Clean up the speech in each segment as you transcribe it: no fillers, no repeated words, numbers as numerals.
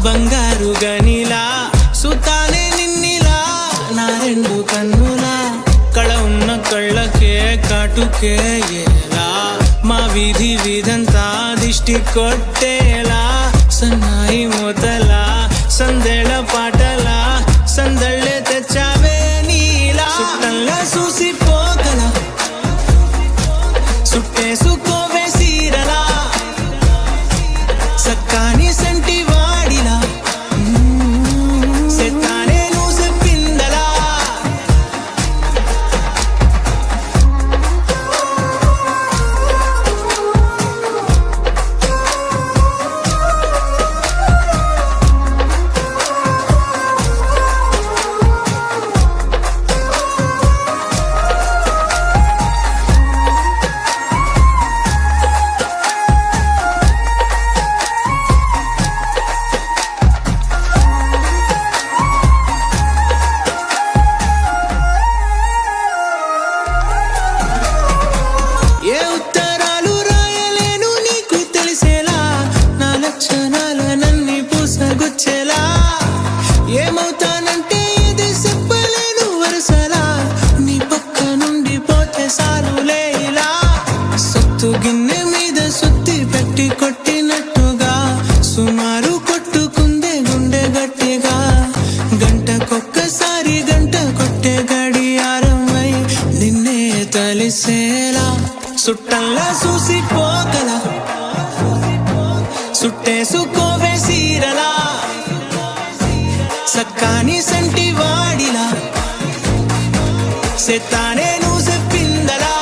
బంగారు గనిలా సుతానే నిన్నిలా నా రెండు కన్నులా కళ ఉన్న కళ్ళకే కాటుకే ఎలా మా వీధి వీధంతా దిష్టి కొట్టేలా సన్నాయి మోతలా సందేళ పాటలా సందళ్ళే తెచ్చావే నీలా సుట్టంలా చూసిపోగల సుట్టేసుకోవే సీరలా సక్కాని సంటి వాడిలా సెత్తానే నువ్వు చెప్పిందలా ఏ ఉత్తరాలు రాయలేను నీకు తెలిసేలా నా లక్షణాలనన్నీ పూసగుచ్చేలా ఏమవుతానంటే ఇది చెప్పలేను వరుసలా నీ పక్క నుండి పోతే సాలులే ఇలా సత్తు గిన్నె మీద సుత్తి పెట్టి కొట్టినట్టుగా సుమారు కొట్టుకుందే గుండె గట్టిగా గంటకొక్కసారి గంట కొట్టే గడియారమై నిన్నే తలిసేలా సుట్టంలా చూసిపోగల సుట్టేసుకోవే సీరలా సక్కాని సంటి వాడిలా సెత్తానే నువ్వు చెప్పిందలా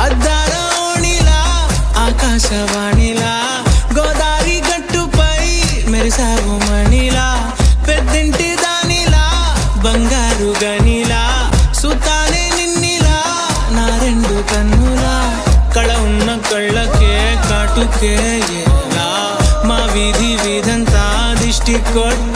అద్దాల ఓణిలా ఆకాశవాణిలా గోదావరి గట్టుపై మెరిసావు మణిలా పెద్దింటి దానిలా బంగారు గనిలా సుతానే నిన్నిలా నా రెండు కన్నులా కళ ఉన్న కళ్ళకే కాటుకే ఎలా మా వీధి వీధంతా దిష్టి కొట్ట